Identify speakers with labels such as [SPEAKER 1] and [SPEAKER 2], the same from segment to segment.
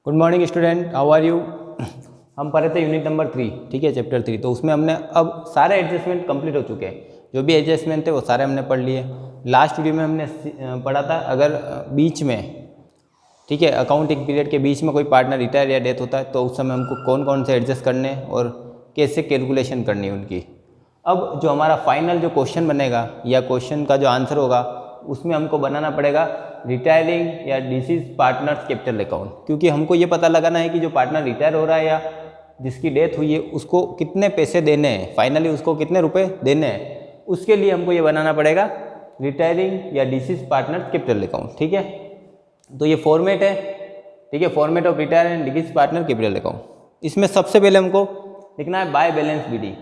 [SPEAKER 1] Good morning student, how are you. हम पढ़े थे यूनिट नंबर 3, ठीक है, चैप्टर 3। तो उसमें हमने अब सारे एडजस्टमेंट कंप्लीट हो चुके हैं। जो भी एडजस्टमेंट थे वो सारे हमने पढ़ लिए। लास्ट वीडियो में हमने पढ़ा था अगर बीच में, ठीक है, अकाउंटिंग पीरियड के बीच में कोई पार्टनर रिटायर या डेथ होता है तो उस समय हमको कौन कौन से एडजस्ट करने और कैसे कैलकुलेशन करनी है उनकी। अब जो हमारा फाइनल जो क्वेश्चन बनेगा या क्वेश्चन का जो आंसर होगा उसमें हमको बनाना पड़ेगा रिटायरिंग या डिसीज पार्टनर्स कैपिटल अकाउंट, क्योंकि हमको ये पता लगाना है कि जो पार्टनर रिटायर हो रहा है या जिसकी डेथ हुई है उसको कितने पैसे देने हैं, फाइनली उसको कितने रुपए देने हैं। उसके लिए हमको ये बनाना पड़ेगा रिटायरिंग या डिसीज पार्टनर्स कैपिटल अकाउंट, ठीक है। तो ये फॉर्मेट है, ठीक है, format of retire and disease partner capital account. इसमें सबसे पहले हमको लिखना है बाय बैलेंस बीडी,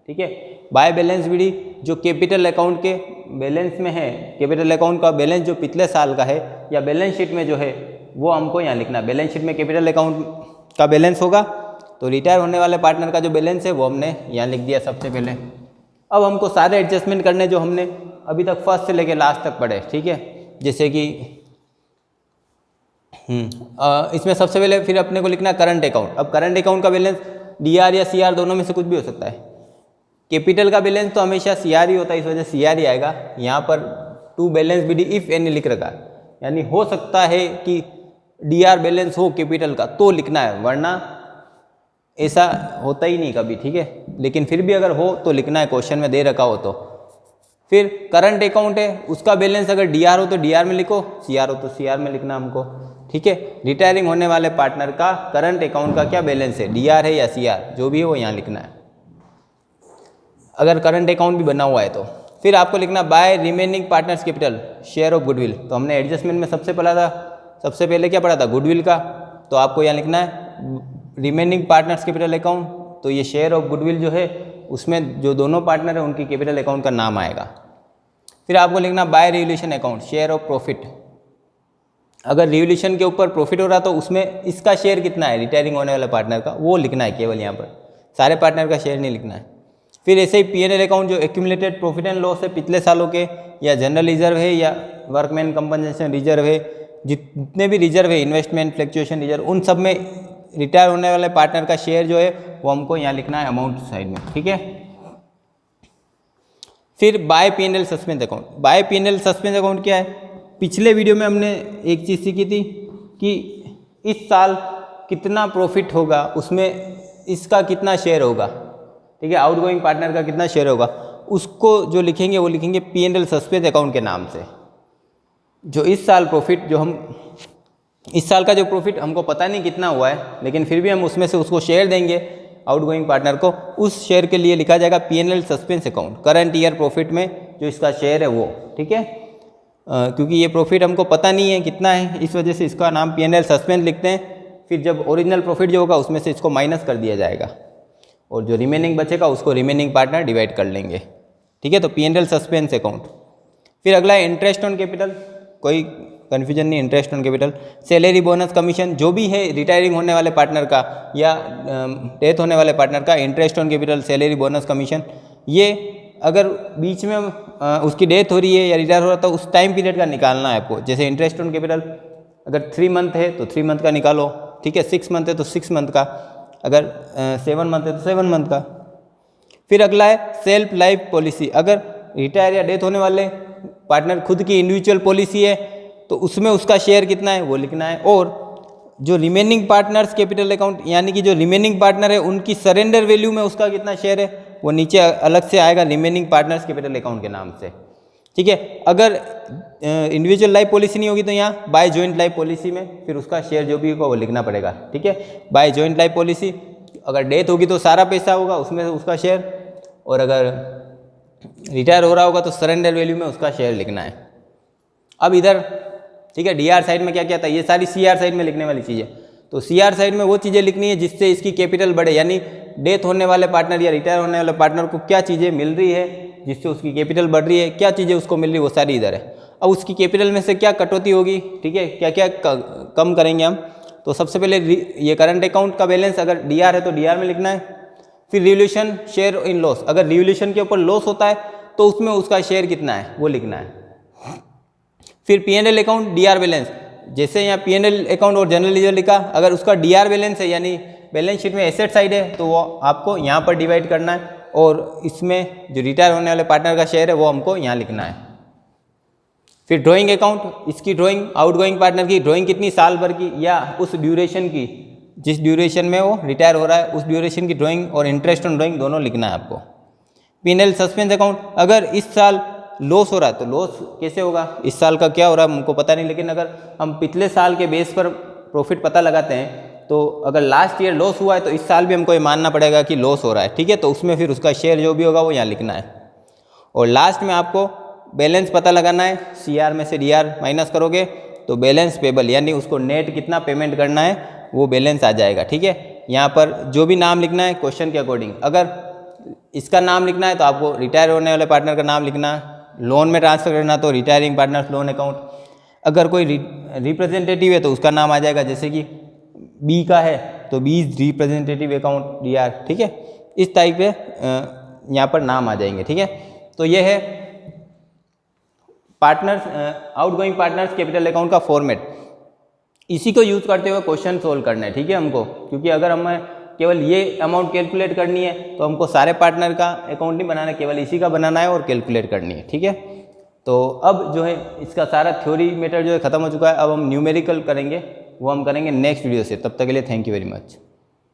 [SPEAKER 1] ठीक है। बाय बैलेंस बीडी जो कैपिटल अकाउंट के बैलेंस में है, कैपिटल अकाउंट का बैलेंस जो पिछले साल का है या बैलेंस शीट में जो है वो हमको यहाँ लिखना है। बैलेंस शीट में कैपिटल अकाउंट का बैलेंस होगा तो रिटायर होने वाले पार्टनर का जो बैलेंस है वो हमने यहाँ लिख दिया सबसे पहले। अब हमको सारे एडजस्टमेंट करने जो हमने अभी तक फर्स्ट से लेकर लास्ट तक पढ़े, ठीक है। जैसे कि इसमें सबसे पहले फिर अपने को लिखना करंट अकाउंट। अब करंट अकाउंट का बैलेंस डीआर या सीआर दोनों में से कुछ भी हो सकता है। कैपिटल का बैलेंस तो हमेशा सीआर ही होता है, इस वजह से सीआर ही आएगा। यहाँ पर to balance BD if any लिख रखा है, यानी हो सकता है कि डीआर बैलेंस हो कैपिटल का तो लिखना है, वरना ऐसा होता ही नहीं कभी, ठीक है। लेकिन फिर भी अगर हो तो लिखना है, क्वेश्चन में दे रखा हो तो। फिर करंट अकाउंट है, उसका बैलेंस अगर डीआर हो तो डीआर में लिखो, सीआर हो तो सीआर में लिखना हमको, ठीक है। रिटायरिंग होने वाले पार्टनर का करंट अकाउंट का क्या बैलेंस है, डीआर है या सीआर, जो भी है वो यहाँ लिखना है अगर करंट अकाउंट भी बना हुआ है तो। फिर आपको लिखना by remaining partners capital share of goodwill. तो हमने एडजस्टमेंट में सबसे पहले क्या पढ़ा था, गुडविल का। तो आपको यहाँ लिखना है रिमेनिंग पार्टनर्स कैपिटल अकाउंट। तो ये शेयर ऑफ गुडविल जो है उसमें जो दोनों पार्टनर है उनकी कैपिटल अकाउंट का नाम आएगा। फिर आपको लिखना by revaluation account share of profit. अगर रिवोल्यूशन के ऊपर प्रॉफिट हो रहा तो उसमें इसका शेयर कितना है रिटायरिंग होने वाले पार्टनर का, वो लिखना है केवल, यहाँ पर सारे पार्टनर का शेयर नहीं लिखना है। फिर ऐसे ही पीएनएल अकाउंट जो एक्यूमुलेटेड प्रॉफिट एंड लॉस है पिछले सालों के, या जनरल रिजर्व है या वर्कमैन कंपनसेशन रिजर्व है, जितने भी रिजर्व है, इन्वेस्टमेंट फ्लक्चुएशन रिजर्व, उन सब में रिटायर होने वाले पार्टनर का शेयर जो है वो हमको यहाँ लिखना है अमाउंट साइड में, ठीक है। फिर by PNL suspense account. By PNL suspense account क्या है, पिछले वीडियो में हमने एक चीज़ सीखी थी कि इस साल कितना प्रॉफिट होगा उसमें इसका कितना शेयर होगा, ठीक है, आउटगोइंग पार्टनर का कितना शेयर होगा, उसको जो लिखेंगे वो लिखेंगे पीएनएल सस्पेंस अकाउंट के नाम से। जो इस साल प्रॉफिट, जो हम इस साल का जो प्रॉफिट हमको पता नहीं कितना हुआ है, लेकिन फिर भी हम उसमें से उसको शेयर देंगे आउटगोइंग पार्टनर को, उस शेयर के लिए लिखा जाएगा PNL suspense account. Current year profit में जो इसका शेयर है वो, ठीक है। क्योंकि ये प्रॉफिट हमको पता नहीं है कितना है, इस वजह से इसका नाम पीएनएल सस्पेंस लिखते हैं। फिर जब ओरिजिनल प्रॉफिट जो होगा उसमें से इसको माइनस कर दिया जाएगा और जो रिमेनिंग बचेगा उसको रिमेनिंग पार्टनर डिवाइड कर लेंगे, ठीक है। तो पीएनएल सस्पेंस अकाउंट। फिर अगला है इंटरेस्ट ऑन कैपिटल, कोई कन्फ्यूजन नहीं, interest on capital. Salary bonus commission जो भी है रिटायरिंग होने वाले पार्टनर का या डेथ होने वाले पार्टनर का, interest on capital, salary bonus commission, ये अगर बीच में उसकी डेथ हो रही है या रिटायर हो रहा है तो उस टाइम पीरियड का निकालना है आपको। जैसे इंटरेस्ट ऑन कैपिटल अगर 3 मंथ है तो 3 मंथ का निकालो, ठीक है। 6 मंथ है तो 6 मंथ का, अगर 7 मंथ है तो 7 मंथ का। फिर अगला है सेल्फ लाइफ पॉलिसी। अगर रिटायर या डेथ होने वाले पार्टनर खुद की इंडिविजुअल पॉलिसी है तो उसमें उसका शेयर कितना है वो लिखना है। और जो रिमेनिंग पार्टनर्स कैपिटल अकाउंट, यानी कि जो रिमेनिंग पार्टनर है उनकी सरेंडर वैल्यू में उसका कितना शेयर है वो नीचे अलग से आएगा रिमेनिंग पार्टनर्स कैपिटल अकाउंट के नाम से, ठीक है। अगर इंडिविजुअल लाइफ पॉलिसी नहीं होगी तो यहाँ बाय जॉइंट लाइफ पॉलिसी में फिर उसका शेयर जो भी होगा वो लिखना पड़ेगा, ठीक है। बाय जॉइंट लाइफ पॉलिसी अगर डेथ होगी तो सारा पैसा होगा उसमें उसका शेयर, और अगर रिटायर हो रहा होगा तो सरेंडर वैल्यू में उसका शेयर लिखना है। अब इधर, ठीक है, डीआर साइड में क्या क्या था, ये सारी सीआर साइड में लिखने वाली चीज़ें। तो सीआर साइड में वो चीज़ें लिखनी है जिससे इसकी कैपिटल बढ़े, यानी डेथ होने वाले पार्टनर या रिटायर होने वाले पार्टनर को क्या चीज़ें मिल रही है जिससे उसकी कैपिटल बढ़ रही है, क्या चीज़ें उसको मिल रही है, वो सारी इधर है। अब उसकी कैपिटल में से क्या कटौती होगी, ठीक है, क्या क्या कम करेंगे हम। तो सबसे पहले ये करंट अकाउंट का बैलेंस अगर डीआर है तो डीआर में लिखना है। फिर रिवोल्यूशन शेयर इन लॉस, अगर रिवोल्यूशन के ऊपर लॉस होता है तो उसमें उसका शेयर कितना है वो लिखना है। फिर पीएनएल अकाउंट डीआर बैलेंस, जैसे यहाँ P&L अकाउंट और जनरल लीजर लिखा, अगर उसका DR बैलेंस है यानी बैलेंस शीट में एसेट साइड है तो वो आपको यहाँ पर डिवाइड करना है, और इसमें जो रिटायर होने वाले पार्टनर का शेयर है वो हमको यहाँ लिखना है। फिर ड्राइंग अकाउंट, इसकी ड्राइंग, आउटगोइंग पार्टनर की ड्राइंग कितनी साल भर की या उस ड्यूरेशन की जिस ड्यूरेशन में वो रिटायर हो रहा है उस ड्यूरेशन की ड्राइंग, और इंटरेस्ट ऑन ड्राइंग दोनों लिखना है आपको। P&L सस्पेंस अकाउंट, अगर इस साल लॉस हो रहा है तो लॉस कैसे होगा, इस साल का क्या हो रहा है हमको पता नहीं, लेकिन अगर हम पिछले साल के बेस पर प्रॉफिट पता लगाते हैं तो अगर लास्ट ईयर लॉस हुआ है तो इस साल भी हमको ये मानना पड़ेगा कि लॉस हो रहा है, ठीक है। तो उसमें फिर उसका शेयर जो भी होगा वो यहाँ लिखना है। और लास्ट में आपको बैलेंस पता लगाना है, CR में से DR माइनस करोगे तो बैलेंस पेबल यानी उसको नेट कितना पेमेंट करना है वो बैलेंस आ जाएगा, ठीक है। यहाँ पर जो भी नाम लिखना है क्वेश्चन के अकॉर्डिंग, अगर इसका नाम लिखना है तो आपको रिटायर होने वाले पार्टनर का नाम लिखना, लोन में ट्रांसफर करना तो रिटायरिंग पार्टनर्स लोन अकाउंट, अगर कोई रिप्रेजेंटेटिव है तो उसका नाम आ जाएगा, जैसे कि B का है तो B is representative account DR, ठीक है। इस टाइप पे यहाँ पर नाम आ जाएंगे, ठीक है। तो ये है partners outgoing partners capital account का फॉर्मेट। इसी को यूज़ करते हुए क्वेश्चन सोल्व करना है, ठीक है हमको, क्योंकि अगर हमें केवल ये अमाउंट कैलकुलेट करनी है तो हमको सारे पार्टनर का अकाउंट नहीं बनाना है, केवल इसी का बनाना है और कैलकुलेट करनी है, ठीक है। तो अब जो है इसका सारा थ्योरी मैटर जो है ख़त्म हो चुका है, अब हम न्यूमेरिकल करेंगे, वो हम करेंगे नेक्स्ट वीडियो से। तब तक के लिए थैंक यू वेरी मच।